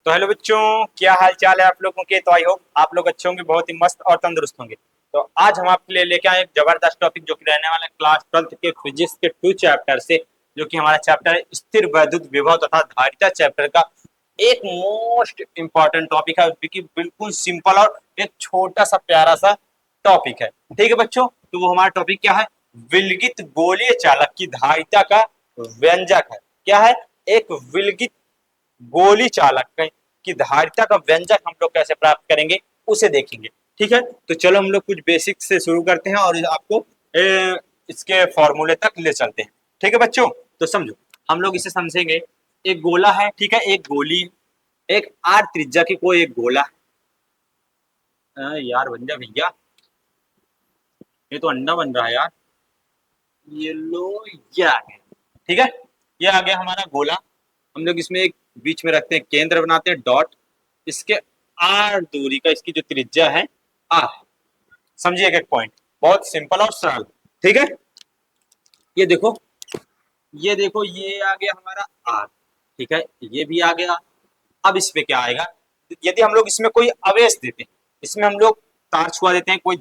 तो हेलो बच्चों, क्या हाल चाल है आप लोगों के। तो आई होप आप लोग अच्छे होंगे, बहुत ही मस्त और तंदुरुस्त होंगे। तो आज हम आपके लिए लेके आए एक जबरदस्त टॉपिक जो कि रहने वाला है क्लास 12th के फिजिक्स के 2 चैप्टर से, जो कि हमारा चैप्टर है स्थिर वैद्युत विभव तथा धारिता चैप्टर का एक मोस्ट इंपॉर्टेंट टॉपिक है, जो कि बिल्कुल सिंपल और एक छोटा सा प्यारा सा टॉपिक है। ठीक है बच्चों, तो वो हमारा टॉपिक क्या है? विलगित गोलीय चालक की धारिता का व्यंजक है। क्या है? एक विलगित गोली चालक की धारिता का व्यंजक हम लोग कैसे प्राप्त करेंगे उसे देखेंगे। ठीक है, तो चलो हम लोग कुछ बेसिक से शुरू करते हैं और आपको इसके फॉर्मूले तक ले चलते हैं। ठीक है बच्चों, तो समझो, हम लोग इसे समझेंगे। एक गोला है, ठीक है, एक गोली, एक आर त्रिज्या की कोई एक गोला है। यार बन जा भैया, ये तो अंडा बन रहा है यार। ये लो, ये आ गया। ठीक है, ये आ गया हमारा गोला। हम लोग इसमें एक बीच में रखते हैं, केंद्र बनाते हैं डॉट। इसके आर दूरी का इसकी जो त्रिज्या है आर। समझिए एक एक पॉइंट, बहुत सिंपल और सरल। ठीक है, ये देखो, ये देखो, ये आ गया हमारा आर। ठीक है, ये भी आ गया। अब इस पे क्या आएगा? यदि हम लोग इसमें कोई आवेश देते हैं, इसमें हम लोग तार छुआ देते हैं, कोई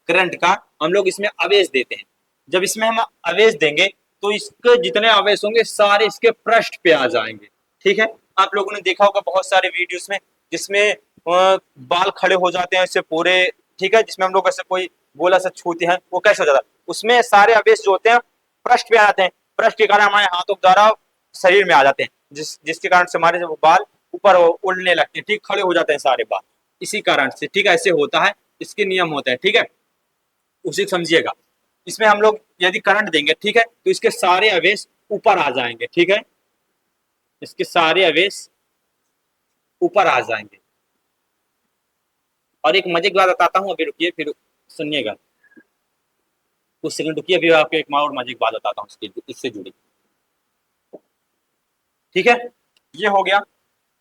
करंट का हम लोग इसमें आवेश देते हैं। जब इसमें हम आवेश देंगे तो इसके जितने आवेश होंगे सारे इसके पृष्ठ पे आ जाएंगे। ठीक है, आप लोगों ने देखा होगा बहुत सारे वीडियोस में जिसमें बाल खड़े हो जाते हैं ऐसे पूरे। ठीक है, जिसमें हम लोग ऐसे कोई गोला से छूते हैं, वो कैसे हो जाता है? उसमें सारे आवेश जो होते हैं पृष्ठ पे आ जाते हैं। पृष्ठ के कारण हमारे हाथों द्वारा शरीर में आ जाते हैं, जिसके कारण से हमारे बाल ऊपर उड़ने लगते हैं। ठीक, खड़े हो जाते हैं सारे बाल इसी कारण से। ठीक है, ऐसे होता है, इसके नियम होते हैं। ठीक है, उसे समझिएगा। इसमें हम लोग यदि करंट देंगे, ठीक है, तो इसके सारे आवेश ऊपर आ जाएंगे। ठीक है, इसके सारे आवेश ऊपर आ जाएंगे। और एक मजे की बात बताता हूँ, अभी रुकिए, फिर सुनिएगा। कुछ सेकंड रुकिए, अभी आपको एक और मजे की बात बताता हूँ इससे जुड़ी। ठीक है, ये हो गया।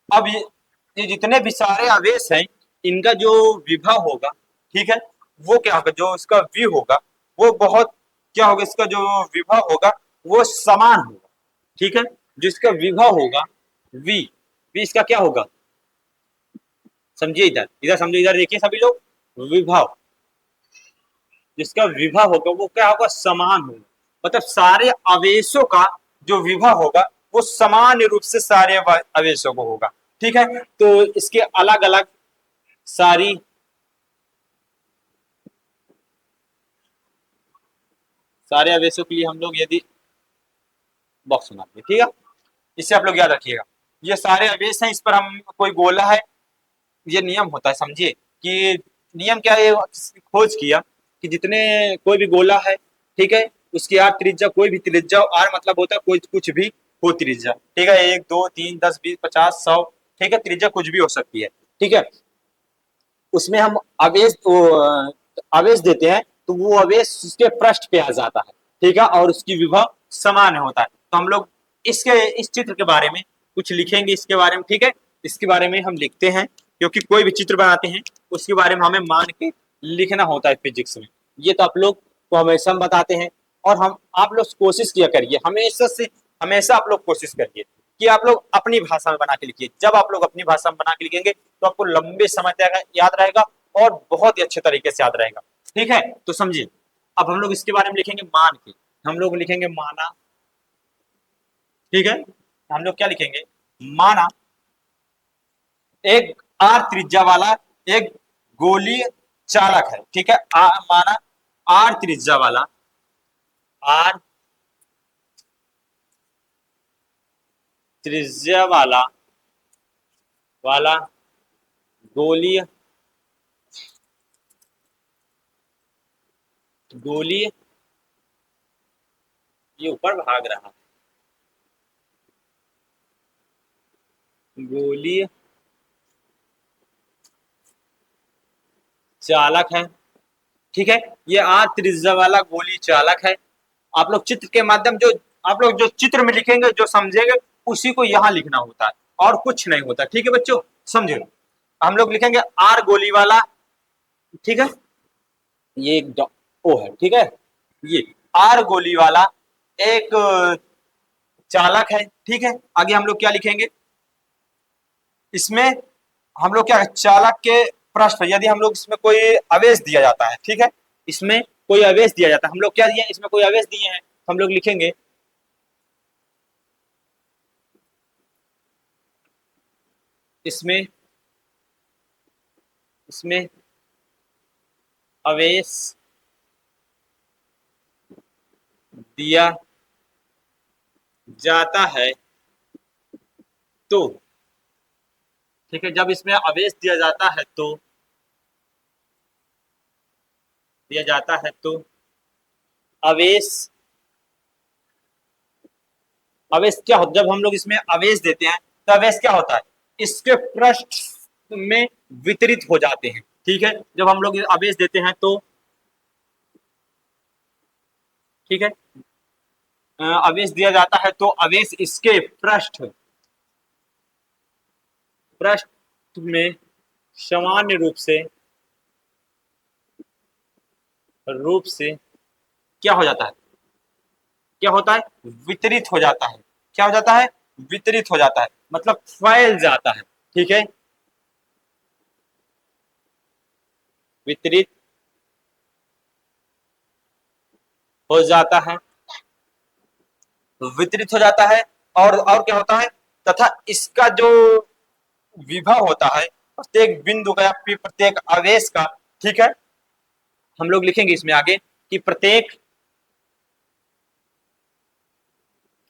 अब ये जितने भी सारे आवेश हैं, इनका जो विभव होगा, ठीक है, वो क्या होगा? जो इसका वी होगा वो बहुत क्या होगा? इसका जो विभव होगा वो समान होगा। ठीक है, जो इसका विभव होगा वी, वी इसका क्या होगा? समझिए, इधर इधर समझिए, इधर देखिए सभी लोग। विभव, जिसका विभव होगा वो क्या होगा? समान होगा। मतलब सारे आवेशों का जो विभव होगा वो समान रूप से सारे आवेशों को होगा। ठीक है, तो इसके अलग अलग सारी सारे आवेशों के लिए हम लोग यदि बॉक्स बनाएंगे, ठीक है, इससे आप लोग याद रखिएगा। ये सारे आवेश हैं, इस पर हम कोई गोला है, ये नियम होता है। समझिए कि नियम क्या है, खोज किया कि जितने कोई भी गोला है, ठीक है, उसकी आर त्रिज्या, कोई भी त्रिज्या, आर मतलब होता है कोई कुछ भी हो त्रिज्या। ठीक है, 1 2 3 10 20 50 100, ठीक है, त्रिज्या कुछ भी हो सकती है। ठीक है, उसमें हम आवेश आवेश देते हैं तो वो आवेश उसके पृष्ठ पे आ जाता है। ठीक है, और उसकी विभव समान होता है। तो हम लोग इस चित्र के बारे में कुछ लिखेंगे इसके बारे में। ठीक है, इसके बारे में हम लिखते हैं, क्योंकि कोई भी चित्र बनाते हैं उसके बारे में हमें मान के लिखना होता है फिजिक्स में। ये तो आप लोग को हमेशा हम बताते हैं। और हम आप लोग कोशिश किया करिए, हमेशा से हमेशा आप लोग कोशिश करिए कि आप लोग अपनी भाषा में बना के लिखिए। जब आप लोग अपनी भाषा में बना के लिखेंगे तो आपको लंबे समय तक याद रहेगा और बहुत ही अच्छे तरीके से याद रहेगा। ठीक है, तो समझिए, अब हम लोग इसके बारे में लिखेंगे मान के। हम लोग लिखेंगे माना। ठीक है, हम लोग क्या लिखेंगे? माना एक आर त्रिज्या वाला एक गोलीय चालक है। ठीक है, माना आर त्रिज्या वाला, आर त्रिज्या वाला वाला गोलीय गोलीय, ये ऊपर भाग रहा है, गोलीय चालक है। ठीक है, ये आर त्रिज्या वाला गोली चालक है। आप लोग चित्र के माध्यम जो आप लोग जो चित्र में लिखेंगे, जो समझेंगे, उसी को यहाँ लिखना होता है और कुछ नहीं होता। ठीक है बच्चों, समझे? हम लोग लिखेंगे आर गोली वाला। ठीक है, ये एक ओ है। ठीक है, ये आर गोली वाला एक चालक है। ठीक है, आगे हम लोग क्या लिखेंगे? इसमें हम लोग क्या, चालक के पृष्ठ, यदि हम लोग इसमें कोई आवेश दिया जाता है, ठीक है, इसमें कोई आवेश दिया जाता है, हम लोग क्या दिए, इसमें कोई आवेश दिए हैं, हम लोग लिखेंगे इसमें इसमें आवेश दिया जाता है तो, ठीक है, जब इसमें आवेश दिया जाता है तो, दिया जाता है तो आवेश, आवेश क्या होता है, जब हम लोग इसमें आवेश देते हैं तो आवेश क्या होता है, इसके पृष्ठ में वितरित हो जाते हैं, ठीक है, जब हम लोग आवेश देते हैं तो, ठीक है, आवेश दिया जाता है तो आवेश इसके पृष्ठ पृष्ठ में सामान्य रूप से क्या हो जाता है, क्या होता है, वितरित हो जाता है, क्या हो जाता है, वितरित हो जाता है, मतलब फैल जाता है, ठीक है, वितरित हो जाता है, वितरित हो जाता है, और क्या होता है, तथा इसका जो विभव होता है प्रत्येक बिंदु का या फिर प्रत्येक आवेश का, ठीक है, हम लोग लिखेंगे इसमें आगे कि प्रत्येक,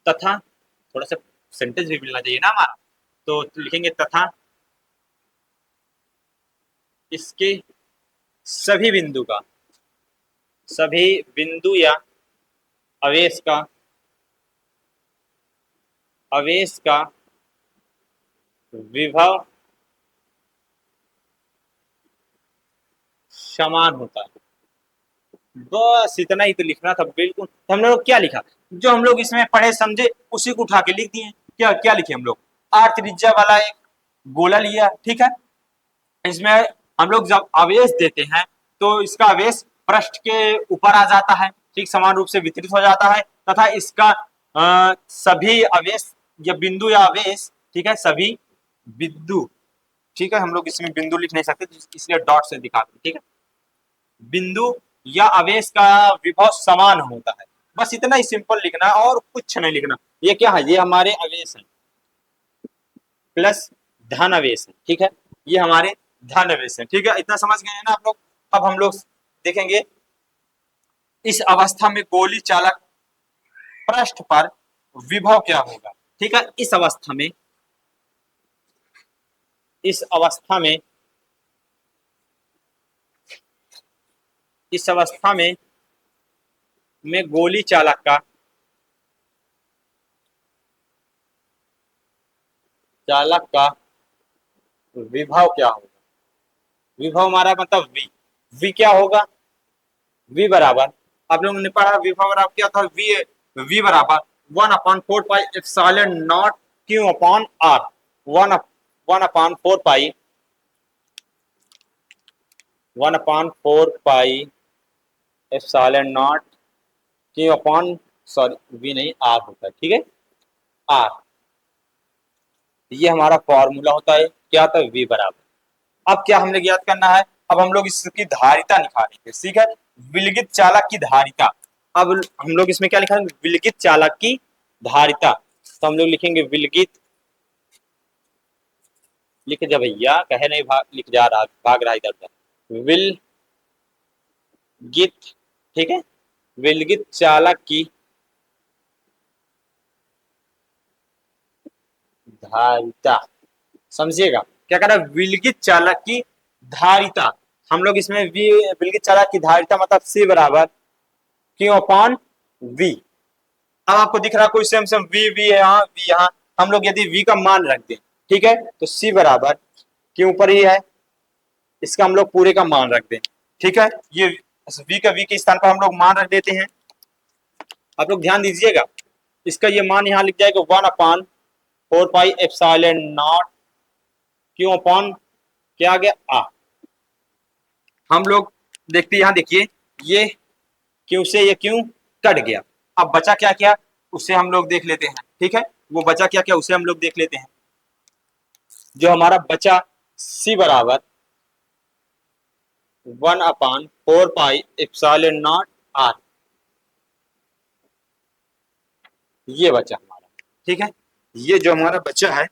तथा, थोड़ा सा सेंटेंस भी मिलना चाहिए ना हमारा, तो लिखेंगे तथा इसके सभी बिंदु का, सभी बिंदु या आवेश का, आवेश का विभव समान होता है, बस इतना ही तो लिखना था, बिल्कुल, तो हम लोग क्या लिखा, जो हम लोग इसमें पढ़े समझे उसी को उठा के लिख दिए, क्या क्या लिखे हम लोग, आर त्रिज्या वाला एक गोला लिया, ठीक है, इसमें हम लोग जब आवेश देते हैं तो इसका आवेश पृष्ठ के ऊपर आ जाता है, ठीक, समान रूप से वितरित हो जाता है, तथा इसका सभी आवेश या बिंदु या आवेश, ठीक है, सभी बिंदु, ठीक है, हम लोग इसमें बिंदु लिख नहीं सकते इसलिए डॉट से दिखाते, ठीक है, बिंदु या आवेश का विभव समान होता है, बस इतना ही सिंपल लिखना है और कुछ नहीं लिखना, ये क्या है, ये हमारे आवेश है प्लस धन आवेश है, ठीक है, ये हमारे धन आवेश है, ठीक है, इतना समझ गए हैं ना आप लोग। अब हम लोग देखेंगे इस अवस्था में गोली चालक पृष्ठ पर विभव क्या होगा, ठीक है, इस अवस्था में, इस अवस्था में, इस अवस्था में गोली चालक का विभव क्या होगा, विभव हमारा मतलब v, v क्या होगा, v बराबर, आप लोगों ने पढ़ा विभव बराबर क्या था, v बराबर 1/4 pi epsilon not q upon r, 1/4 pi 1/4 pi epsilon not q upon, sorry v नहीं r होता है, ठीक है, r, ये हमारा फॉर्मूला होता है, क्या था, v बराबर, अब क्या हमने याद करना है, अब हम लोग इसकी धारिता निकालेंगे, ठीक है, विलगित चालक की धारिता, अब हम लोग इसमें क्या लिखेंगे, विलगित चालक की धारिता, तो हम लोग लिखेंगे विलगित, लिख जा भैया, कहे नहीं भाग, लिख जा रहा, भाग रहा इधर उधर, विलगित, ठीक है, विलगित चालक की धारिता, समझिएगा क्या कह रहा है, विलगित चालक की धारिता, हम लोग इसमें विलगित चालक की धारिता मतलब C बराबर क्यू अपॉन V, अब आपको दिख रहा है कोई सेम सेम वी है यहाँ, वी यहाँ, हम लोग यदि V का मान रख दें, ठीक है, तो C बराबर क्यों ऊपर ही है, इसका हम लोग पूरे का मान रख दें, ठीक है, ये V के स्थान पर हम लोग मान रख देते हैं, आप लोग ध्यान दीजिएगा, इसका ये मान यहाँ लिख जाएगा 1/4 पाई एप्सिलॉन नॉट क्यों अपॉन क्या आ गया आ, हम लोग देखते यहाँ देखिए, ये क्यों से ये क्यों कट गया, अब बचा क्या क्या उसे हम लोग देख लेते हैं, ठीक है, वो बचा क्या क्या उसे हम लोग देख लेते हैं, जो हमारा बचा c बराबर 1/4 पाई एप्सिलॉन नॉट r, ये बचा हमारा। ठीक है, ये जो हमारा बचा है,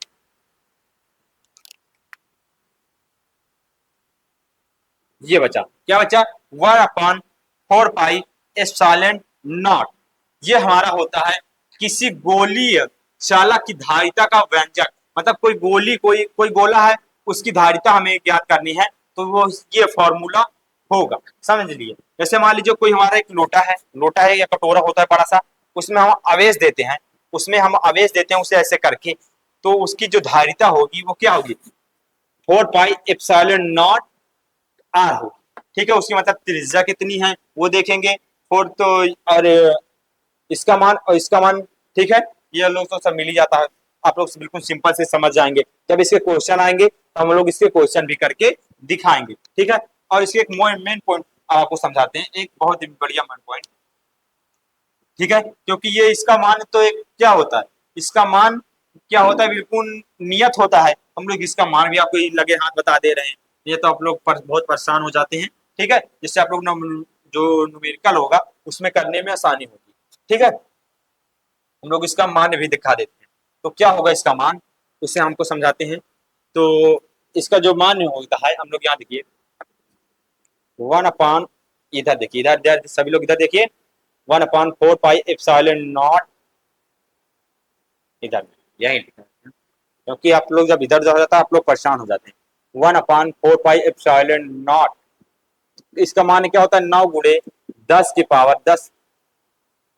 ये बचा क्या बचा, 1/4 पाई एप्सिलॉन नॉट। ये हमारा होता है किसी गोलीय चालक की धारिता का व्यंजक, मतलब कोई गोली, कोई गोला है, उसकी धारिता हमें ज्ञात करनी है, तो वो ये फॉर्मूला होगा। समझ लिए, जैसे मान लीजिए कोई हमारा एक लोटा है या कटोरा होता है बड़ा सा, उसमें हम आवेश देते हैं, उसे ऐसे करके, तो उसकी जो धारिता होगी वो क्या होगी, 4 पाई एप्सिलॉन नॉट आर होगी। ठीक है, उसकी मतलब त्रिज्या कितनी है वो देखेंगे, फोर तो, और इसका मान और इसका मान। ठीक है, ये लोग तो सब मिल ही जाता है, आप लोग बिल्कुल सिंपल से समझ जाएंगे। जब इसके क्वेश्चन आएंगे तो हम लोग इसके क्वेश्चन भी करके दिखाएंगे। ठीक है, और इसके एक मेन पॉइंट आपको समझाते हैं, एक बहुत ही बढ़िया मेन पॉइंट। ठीक है, क्योंकि ये इसका मान तो एक क्या होता है, इसका मान क्या होता है, बिल्कुल नियत होता है। हम लोग इसका मान भी आपको लगे हाथ बता दे रहे हैं, ये तो आप लोग बहुत परेशान हो जाते हैं। ठीक है, जिससे आप लोग जो न्यूमेरिकल होगा उसमें करने में आसानी होगी। ठीक है, हम लोग इसका मान भी दिखा देते हैं, तो क्या होगा इसका मान, उसे हमको समझाते हैं। तो इसका जो मान होता है, हम लोग यहाँ देखिए 1/, इधर देखिए, इधर सभी लोग इधर देखिए, 1/4 पाई एप्सिलॉन नॉट, इधर यही लिखा है, क्योंकि आप लोग जब इधर उधर जाता है आप लोग परेशान हो जाते हैं। 1/4 पाई एप्सिलॉन नॉट, इसका मान क्या होता है, 9 × 10⁻⁹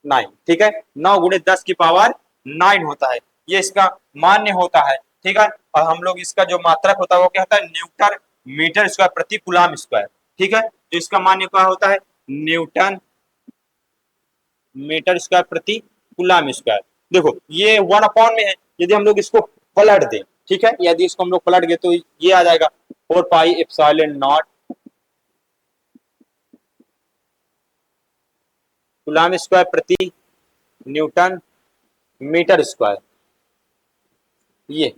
9। ठीक है, 9 × 10⁻⁹ होता है, ये इसका मान्य होता है। ठीक है, और हम लोग इसका जो मात्रक होता है वो क्या होता है, न्यूटन मीटर स्क्वायर प्रति कूलम स्क्वायर। ठीक है, जो इसका मान्य क्या होता है, न्यूटन मीटर स्क्वायर प्रति कूलम स्क्वायर। देखो ये 1 में है, यदि हम लोग इसको पलट दें, ठीक है, यदि इसको हम लोग पलट गए तो ये आ जाएगा 4 pi epsilon not coulomb square प्रति न्यूटन मीटर स्क्वायर। ये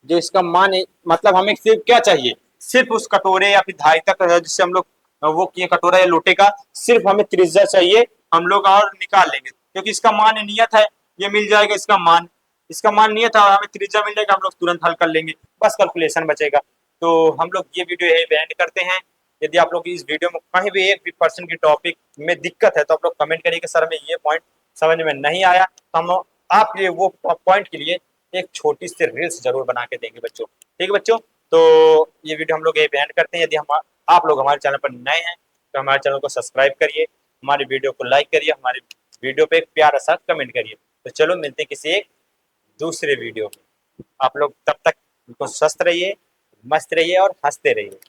जो इसका मान है, मतलब हमें सिर्फ क्या चाहिए, सिर्फ उस कटोरे या फिर धारिता का जिससे हम लोग वो किए कटोरा या लोटे का, सिर्फ हमें त्रिज्या चाहिए, हम लोग और निकाल लेंगे, क्योंकि इसका मान नियत है, ये मिल जाएगा इसका मान नियत है, और हमें त्रिज्या मिल जाएगा, हम लोग तुरंत हल कर लेंगे, बस कैलकुलेशन बचेगा। तो हम लोग ये वीडियो यही एंड करते हैं। यदि आप लोग इस वीडियो में कहीं भी एक भी पर्सन की टॉपिक में दिक्कत है तो आप लोग कमेंट करिए कि सर हमें ये पॉइंट समझ में नहीं आया, तो हम आपके वो पॉइंट के लिए एक छोटी सी रील्स जरूर बना के देंगे बच्चों। ठीक है बच्चों, तो ये वीडियो हम लोग यही एंड करते हैं। यदि हम आप लोग हमारे चैनल पर नए हैं तो हमारे चैनल को सब्सक्राइब करिए, हमारी वीडियो को लाइक करिए, हमारे वीडियो पे एक प्यारा सा कमेंट करिए। तो चलो मिलते हैं किसी एक दूसरे वीडियो में। आप लोग तब तक स्वस्थ रहिए, मस्त रहिए और हंसते रहिए।